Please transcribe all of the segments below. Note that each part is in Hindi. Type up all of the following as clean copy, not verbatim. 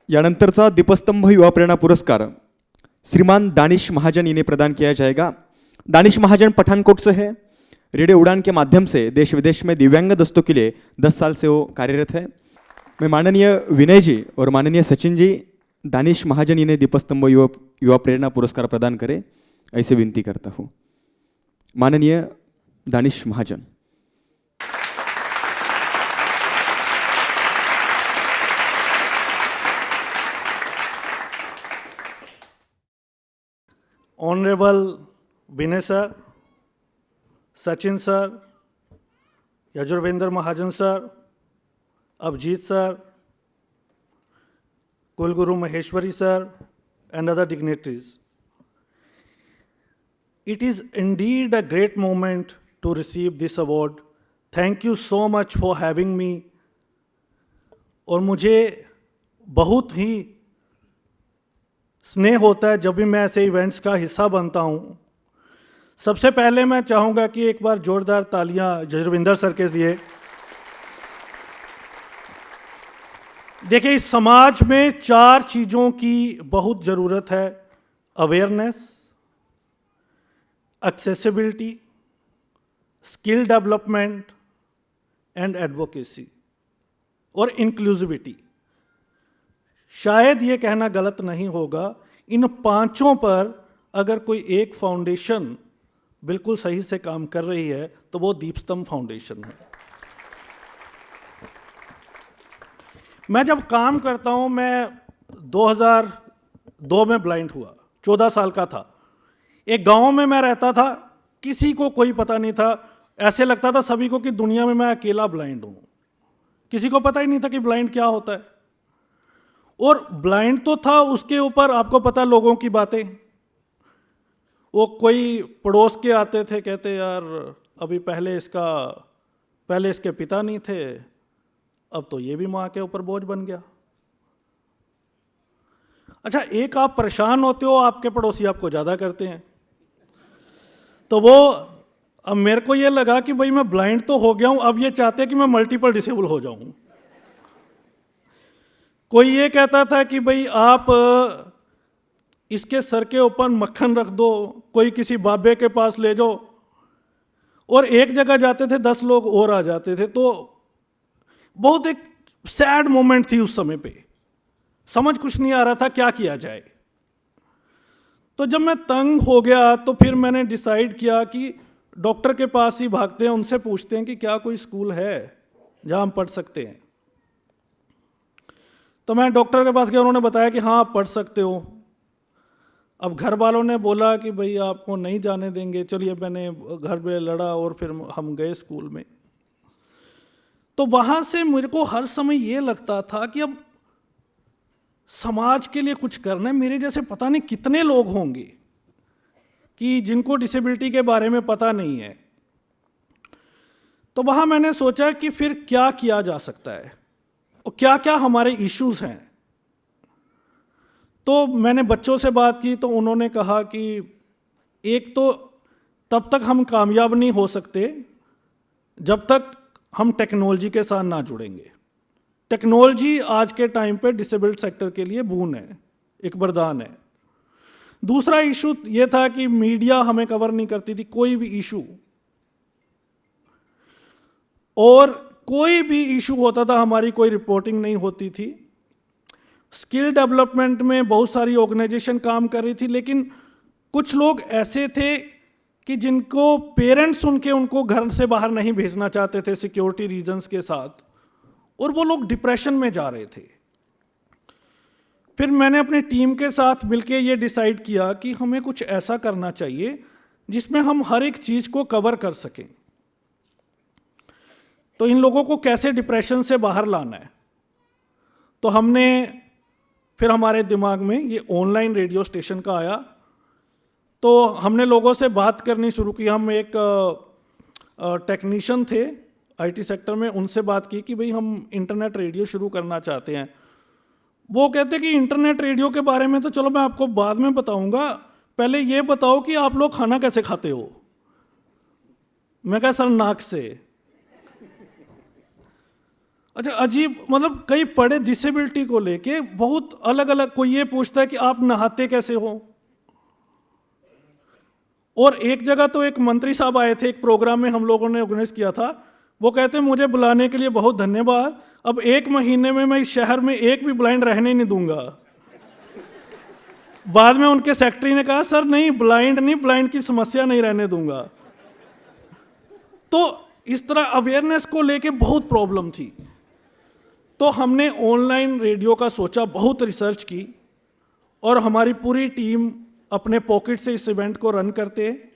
यानंतरचा दीपस्तंभ युवा प्रेरणा पुरस्कार श्रीमान दानिश महाजन इन्हें प्रदान किया जाएगा। दानिश महाजन पठानकोट से है। रेडियो उड़ान के माध्यम से देश विदेश में दिव्यांग दोस्तों के लिए 10 साल से वो कार्यरत है। मैं माननीय विनय जी और माननीय सचिन जी दानिश महाजन इन्हें दीपस्तंभ युवा प्रेरणा पुरस्कार प्रदान करें ऐसे विनती करता हूँ। माननीय दानिश महाजन। ऑनरेबल विनय सर, सचिन सर, यजुर्वेंद्र महाजन सर, अभिजीत सर, कुलगुरु Maheshwari sir, and other dignitaries. It is indeed a great moment to receive this award. Thank you so much for having me. और मुझे बहुत ही स्नेह होता है जब भी मैं ऐसे इवेंट्स का हिस्सा बनता हूँ। सबसे पहले मैं चाहूँगा कि एक बार जोरदार तालियां यजुर्वेंद्र सर के लिए। देखिए, इस समाज में 4 चीज़ों की बहुत ज़रूरत है: awareness, accessibility, skill development and advocacy और इंक्लूसिविटी। शायद ये कहना गलत नहीं होगा, इन 5 पर अगर कोई एक फाउंडेशन बिल्कुल सही से काम कर रही है तो वो दीपस्तंभ फाउंडेशन है। मैं जब काम करता हूँ, मैं 2002 में ब्लाइंड हुआ, 14 साल का था। एक गांव में मैं रहता था, किसी को कोई पता नहीं था। ऐसे लगता था सभी को कि दुनिया में मैं अकेला ब्लाइंड हूँ। किसी को पता ही नहीं था कि ब्लाइंड क्या होता है। और ब्लाइंड तो था, उसके ऊपर आपको पता लोगों की बातें। वो कोई पड़ोस के आते थे, कहते यार अभी पहले इसके पिता नहीं थे, अब तो ये भी माँ के ऊपर बोझ बन गया। अच्छा, एक आप परेशान होते हो, आपके पड़ोसी आपको ज़्यादा करते हैं। तो वो अब मेरे को ये लगा कि भाई मैं ब्लाइंड तो हो गया हूँ, अब ये चाहते हैं कि मैं मल्टीपल डिसेबल हो जाऊँ। कोई ये कहता था कि भाई आप इसके सर के ऊपर मक्खन रख दो, कोई किसी बाबे के पास ले जाओ। और एक जगह जाते थे 10 लोग और आ जाते थे। तो बहुत एक सैड मोमेंट थी उस समय पे। समझ कुछ नहीं आ रहा था क्या किया जाए। तो जब मैं तंग हो गया तो फिर मैंने डिसाइड किया कि डॉक्टर के पास ही भागते हैं, उनसे पूछते हैं कि क्या कोई स्कूल है जहां हम पढ़ सकते हैं। तो मैं डॉक्टर के पास गया, उन्होंने बताया कि हाँ आप पढ़ सकते हो। अब घर वालों ने बोला कि भाई आपको नहीं जाने देंगे। चलिए, मैंने घर में लड़ा और फिर हम गए स्कूल में। तो वहाँ से मेरे को हर समय ये लगता था कि अब समाज के लिए कुछ करना है। मेरे जैसे पता नहीं कितने लोग होंगे कि जिनको डिसेबिलिटी के बारे में पता नहीं है। तो वहाँ मैंने सोचा कि फिर क्या किया जा सकता है और क्या क्या हमारे इश्यूज हैं। तो मैंने बच्चों से बात की, तो उन्होंने कहा कि एक तो तब तक हम कामयाब नहीं हो सकते जब तक हम टेक्नोलॉजी के साथ ना जुड़ेंगे। टेक्नोलॉजी आज के टाइम पे डिसेबल्ड सेक्टर के लिए बून है, एक वरदान है। दूसरा इशू ये था कि मीडिया हमें कवर नहीं करती थी कोई भी इशू, और कोई भी इशू होता था हमारी कोई रिपोर्टिंग नहीं होती थी। स्किल डेवलपमेंट में बहुत सारी ऑर्गेनाइजेशन काम कर रही थी, लेकिन कुछ लोग ऐसे थे कि जिनको पेरेंट्स उनको घर से बाहर नहीं भेजना चाहते थे सिक्योरिटी रीजंस के साथ, और वो लोग डिप्रेशन में जा रहे थे। फिर मैंने अपनी टीम के साथ मिलकर ये डिसाइड किया कि हमें कुछ ऐसा करना चाहिए जिसमें हम हर एक चीज़ को कवर कर सकें। तो इन लोगों को कैसे डिप्रेशन से बाहर लाना है, तो फिर हमारे दिमाग में ये ऑनलाइन रेडियो स्टेशन का आया। तो हमने लोगों से बात करनी शुरू की। हम एक टेक्नीशियन थे आईटी सेक्टर में, उनसे बात की कि भाई हम इंटरनेट रेडियो शुरू करना चाहते हैं। वो कहते कि इंटरनेट रेडियो के बारे में तो चलो मैं आपको बाद में बताऊंगा, पहले ये बताओ कि आप लोग खाना कैसे खाते हो। मैं कहा सर नाक से। अच्छा, अजीब, मतलब कई पढ़े डिसेबिलिटी को लेके बहुत अलग अलग, कोई ये पूछता है कि आप नहाते कैसे हो। और एक जगह तो एक मंत्री साहब आए थे, एक प्रोग्राम में हम लोगों ने ऑर्गेनाइज किया था, वो कहते मुझे बुलाने के लिए बहुत धन्यवाद, अब 1 महीने में मैं इस शहर में एक भी ब्लाइंड रहने नहीं दूंगा। बाद में उनके सेक्रेटरी ने कहा सर नहीं, ब्लाइंड की समस्या नहीं रहने दूंगा। तो इस तरह अवेयरनेस को लेके बहुत प्रॉब्लम थी। तो हमने ऑनलाइन रेडियो का सोचा, बहुत रिसर्च की, और हमारी पूरी टीम अपने पॉकेट से इस इवेंट को रन करते हैं।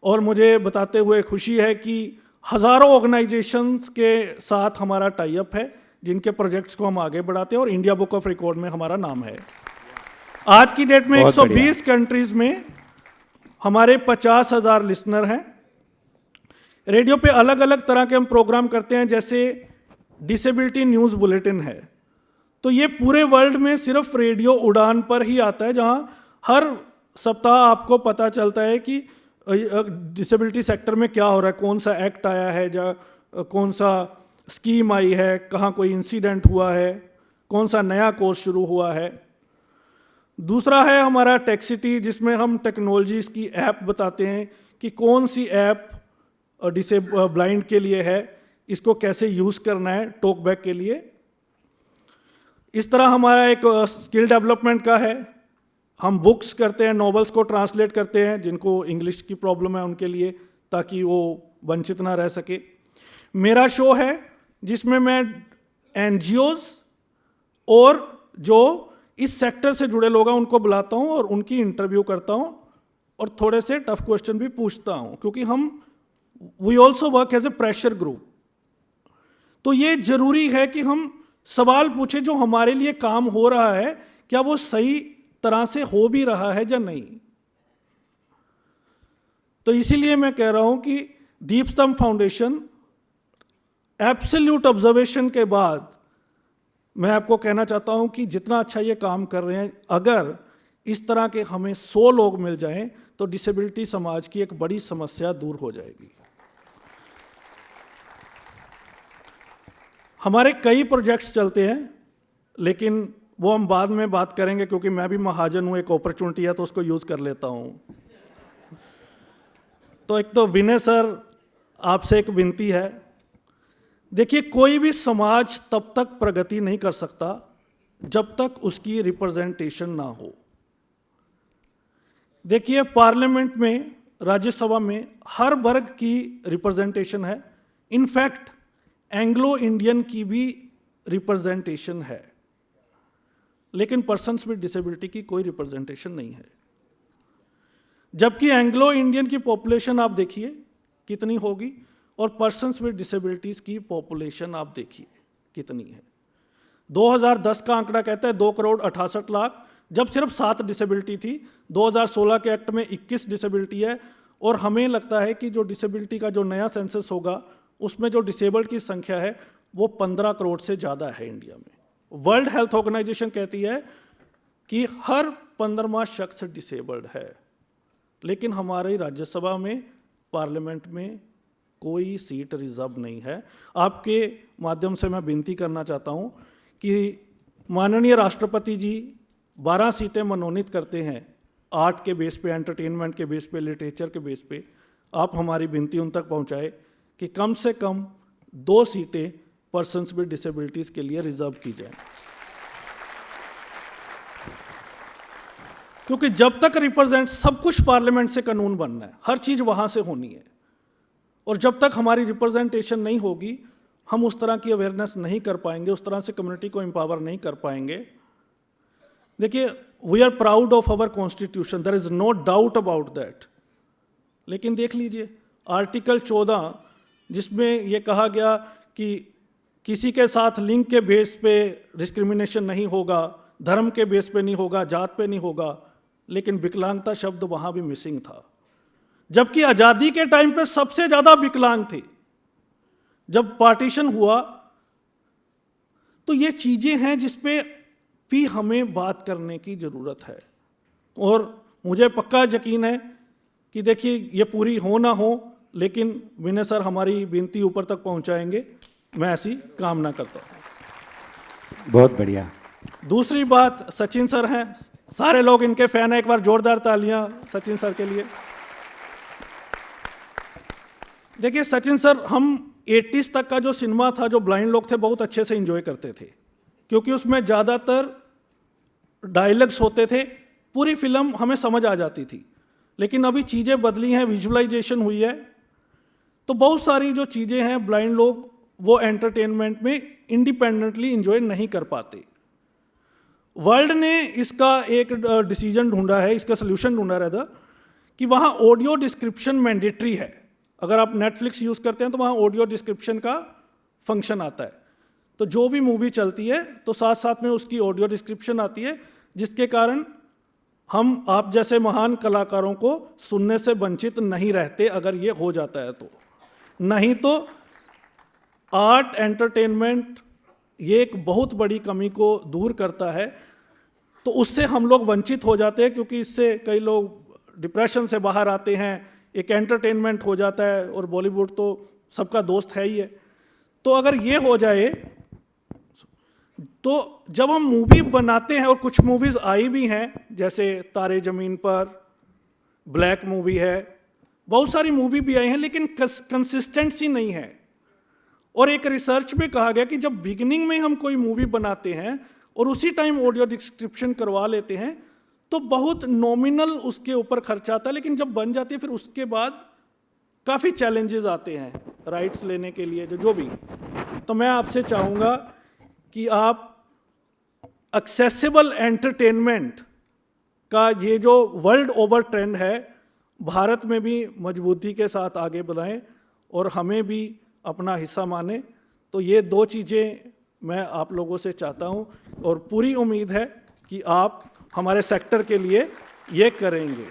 और मुझे बताते हुए खुशी है कि हज़ारों ऑर्गेनाइजेशंस के साथ हमारा टाई अप है, जिनके प्रोजेक्ट्स को हम आगे बढ़ाते हैं, और इंडिया बुक ऑफ रिकॉर्ड में हमारा नाम है। आज की डेट में 120 कंट्रीज में हमारे 50,000 लिसनर हैं। रेडियो पे अलग अलग तरह के हम प्रोग्राम करते हैं, जैसे डिसेबिलिटी न्यूज़ बुलेटिन है, तो ये पूरे वर्ल्ड में सिर्फ रेडियो उड़ान पर ही आता है, जहां हर सप्ताह आपको पता चलता है कि डिसेबिलिटी सेक्टर में क्या हो रहा है, कौन सा एक्ट आया है, या कौन सा स्कीम आई है, कहाँ कोई इंसिडेंट हुआ है, कौन सा नया कोर्स शुरू हुआ है। दूसरा है हमारा टेक्सिटी, जिसमें हम टेक्नोलॉजीज़ की ऐप बताते हैं कि कौन सी ऐप ब्लाइंड के लिए है, इसको कैसे यूज़ करना है टॉकबैक के लिए। इस तरह हमारा एक स्किल डेवलपमेंट का है, हम बुक्स करते हैं, नॉवेल्स को ट्रांसलेट करते हैं जिनको इंग्लिश की प्रॉब्लम है उनके लिए, ताकि वो वंचित ना रह सके। मेरा शो है जिसमें मैं एनजीओज और जो इस सेक्टर से जुड़े लोग हैं उनको बुलाता हूं और उनकी इंटरव्यू करता हूं, और थोड़े से टफ क्वेश्चन भी पूछता हूं, क्योंकि we also work as a pressure group. तो ये जरूरी है कि हम सवाल पूछे जो हमारे लिए काम हो रहा है, क्या वो सही तरह से हो भी रहा है या नहीं। तो इसीलिए मैं कह रहा हूं कि दीपस्तंभ फाउंडेशन एब्सोल्यूट ऑब्जर्वेशन के बाद मैं आपको कहना चाहता हूं कि जितना अच्छा ये काम कर रहे हैं, अगर इस तरह के हमें 100 लोग मिल जाएं तो डिसेबिलिटी समाज की एक बड़ी समस्या दूर हो जाएगी। हमारे कई प्रोजेक्ट्स चलते हैं, लेकिन वो हम बाद में बात करेंगे, क्योंकि मैं भी महाजन हूं, एक अपॉर्चुनिटी है तो उसको यूज कर लेता हूं। तो एक तो विनय सर, आपसे एक विनती है, देखिए कोई भी समाज तब तक प्रगति नहीं कर सकता जब तक उसकी रिप्रेजेंटेशन ना हो। देखिए पार्लियामेंट में, राज्यसभा में हर वर्ग की रिप्रेजेंटेशन है, इनफैक्ट एंग्लो इंडियन की भी रिप्रेजेंटेशन है, लेकिन पर्सन्स विद डिसेबिलिटी की कोई रिप्रेजेंटेशन नहीं है। जबकि एंग्लो इंडियन की पॉपुलेशन आप देखिए कितनी होगी, और पर्सन्स विद डिसेबिलिटीज की पॉपुलेशन आप देखिए कितनी है। 2010 का आंकड़ा कहता है 2,68,00,000, जब सिर्फ 7 डिसेबिलिटी थी। 2016 के एक्ट में 21 डिसेबिलिटी है, और हमें लगता है कि जो डिसेबिलिटी का जो नया सेंसस होगा उसमें जो डिसेबल्ड की संख्या है वो 15 करोड़ से ज़्यादा है इंडिया में। वर्ल्ड हेल्थ ऑर्गेनाइजेशन कहती है कि हर 15वां शख्स डिसेबल्ड है, लेकिन हमारी राज्यसभा में, पार्लियामेंट में कोई सीट रिजर्व नहीं है। आपके माध्यम से मैं विनती करना चाहता हूं कि माननीय राष्ट्रपति जी 12 सीटें मनोनीत करते हैं, आर्ट के बेस पे, एंटरटेनमेंट के बेस पे, लिटरेचर के बेस पे। आप हमारी विनती उन तक पहुंचाए कि कम से कम 2 सीटें पर्सन्स विद डिसेबिलिटीज के लिए रिजर्व की जाए, क्योंकि जब तक रिप्रेजेंट, सब कुछ पार्लियामेंट से कानून बनना है, हर चीज वहां से होनी है, और जब तक हमारी रिप्रेजेंटेशन नहीं होगी हम उस तरह की अवेयरनेस नहीं कर पाएंगे, उस तरह से कम्युनिटी को एम्पावर नहीं कर पाएंगे। देखिए, we are proud of our constitution, there is no doubt about that, लेकिन देख लीजिए आर्टिकल 14 जिसमें यह कहा गया कि किसी के साथ लिंग के बेस पे डिस्क्रिमिनेशन नहीं होगा, धर्म के बेस पे नहीं होगा, जात पे नहीं होगा, लेकिन विकलांगता शब्द वहां भी मिसिंग था, जबकि आजादी के टाइम पे सबसे ज्यादा विकलांग थे। जब पार्टीशन हुआ तो ये चीजें हैं जिस पे भी हमें बात करने की जरूरत है, और मुझे पक्का यकीन है कि देखिए ये पूरी हो ना हो, लेकिन विनय सर हमारी विनती ऊपर तक पहुंचाएंगे मैं ऐसी कामना करता हूँ। बहुत बढ़िया। दूसरी बात, सचिन सर हैं, सारे लोग इनके फैन हैं, एक बार जोरदार तालियां सचिन सर के लिए। देखिए सचिन सर, हम 80s तक का जो सिनेमा था, जो ब्लाइंड लोग थे बहुत अच्छे से एंजॉय करते थे, क्योंकि उसमें ज़्यादातर डायलॉग्स होते थे, पूरी फिल्म हमें समझ आ जाती थी। लेकिन अभी चीज़ें बदली हैं, विजुअलाइजेशन हुई है, तो बहुत सारी जो चीज़ें हैं ब्लाइंड लोग वो एंटरटेनमेंट में इंडिपेंडेंटली एंजॉय नहीं कर पाते। वर्ल्ड ने इसका एक डिसीजन ढूंढा है, इसका सोल्यूशन ढूंढा रहता कि वहाँ ऑडियो डिस्क्रिप्शन मैंडेटरी है। अगर आप नेटफ्लिक्स यूज़ करते हैं तो वहाँ ऑडियो डिस्क्रिप्शन का फंक्शन आता है, तो जो भी मूवी चलती है तो साथ साथ में उसकी ऑडियो डिस्क्रिप्शन आती है, जिसके कारण हम आप जैसे महान कलाकारों को सुनने से वंचित नहीं रहते अगर ये हो जाता है तो। नहीं तो आर्ट एंटरटेनमेंट ये एक बहुत बड़ी कमी को दूर करता है, तो उससे हम लोग वंचित हो जाते हैं, क्योंकि इससे कई लोग डिप्रेशन से बाहर आते हैं, एक एंटरटेनमेंट हो जाता है, और बॉलीवुड तो सबका दोस्त है ही है। तो अगर ये हो जाए तो जब हम मूवी बनाते हैं, और कुछ मूवीज़ आई भी हैं जैसे तारे ज़मीन पर, ब्लैक मूवी है, बहुत सारी मूवी भी आई हैं, लेकिन कंसिस्टेंसी नहीं है। और एक रिसर्च में कहा गया कि जब बिगिनिंग में हम कोई मूवी बनाते हैं और उसी टाइम ऑडियो डिस्क्रिप्शन करवा लेते हैं तो बहुत नॉमिनल उसके ऊपर खर्चा आता है, लेकिन जब बन जाती है फिर उसके बाद काफ़ी चैलेंजेस आते हैं राइट्स लेने के लिए, जो भी। तो मैं आपसे चाहूँगा कि आप एक्सेसिबल एंटरटेनमेंट का ये जो वर्ल्ड ओवर ट्रेंड है, भारत में भी मजबूती के साथ आगे बढ़ाएं और हमें भी अपना हिस्सा माने। तो ये दो चीज़ें मैं आप लोगों से चाहता हूँ, और पूरी उम्मीद है कि आप हमारे सेक्टर के लिए ये करेंगे।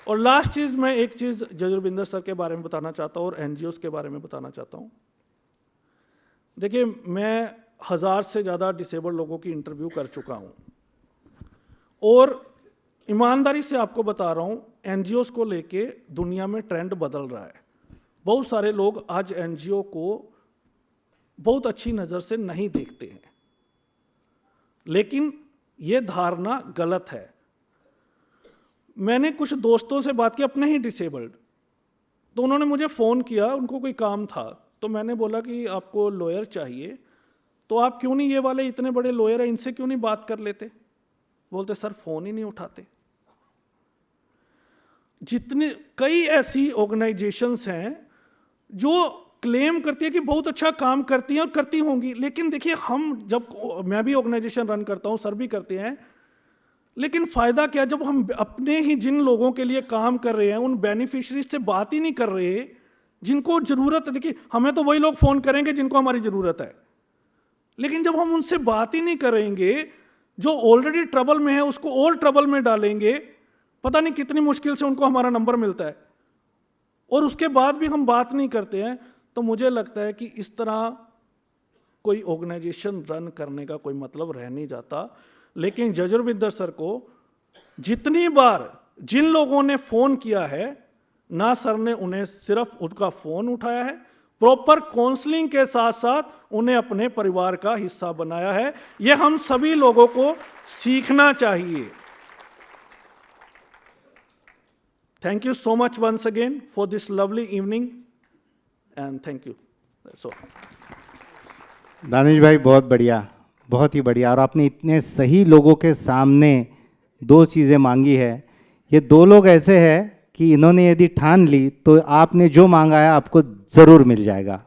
और लास्ट चीज़, मैं एक चीज़ जजुर्विंदर सर के बारे में बताना चाहता हूँ और NGOs के बारे में बताना चाहता हूँ। देखिए, मैं 1000 से ज़्यादा डिसेबल्ड लोगों की इंटरव्यू कर चुका हूँ, और ईमानदारी से आपको बता रहा हूँ, NGOs को लेके दुनिया में ट्रेंड बदल रहा है। बहुत सारे लोग आज NGO को बहुत अच्छी नज़र से नहीं देखते हैं, लेकिन ये धारणा गलत है। मैंने कुछ दोस्तों से बात की, अपने ही डिसेबल्ड, तो उन्होंने मुझे फ़ोन किया, उनको कोई काम था, तो मैंने बोला कि आपको लॉयर चाहिए, तो आप क्यों नहीं, ये वाले इतने बड़े लॉयर हैं, इनसे क्यों नहीं बात कर लेते? बोलते सर फ़ोन ही नहीं उठाते। जितने कई ऐसी ऑर्गेनाइजेशंस हैं जो क्लेम करती है कि बहुत अच्छा काम करती हैं और करती होंगी, लेकिन देखिए, हम जब, मैं भी ऑर्गेनाइजेशन रन करता हूं, सर भी करते हैं, लेकिन फ़ायदा क्या जब हम अपने ही जिन लोगों के लिए काम कर रहे हैं उन बेनिफिशरीज से बात ही नहीं कर रहे जिनको ज़रूरत है। देखिए, हमें तो वही लोग फ़ोन करेंगे जिनको हमारी ज़रूरत है, लेकिन जब हम उनसे बात ही नहीं करेंगे, जो ऑलरेडी ट्रबल में है उसको और ट्रबल में डालेंगे, पता नहीं कितनी मुश्किल से उनको हमारा नंबर मिलता है, और उसके बाद भी हम बात नहीं करते हैं, तो मुझे लगता है कि इस तरह कोई ऑर्गेनाइजेशन रन करने का कोई मतलब रह नहीं जाता। लेकिन जजुर्विंदर सर को जितनी बार जिन लोगों ने फ़ोन किया है ना, सर ने उन्हें सिर्फ उनका फ़ोन उठाया है, प्रॉपर काउंसलिंग के साथ साथ उन्हें अपने परिवार का हिस्सा बनाया है। यह हम सभी लोगों को सीखना चाहिए। Thank you so much once again for this lovely evening, and thank you. That's all. Danish भाई, बहुत बढ़िया, बहुत ही बढ़िया। और आपने इतने सही लोगों के सामने दो चीज़ें मांगी है। ये दो लोग ऐसे हैं कि इन्होंने यदि ठान ली तो आपने जो मांगा है आपको ज़रूर मिल जाएगा।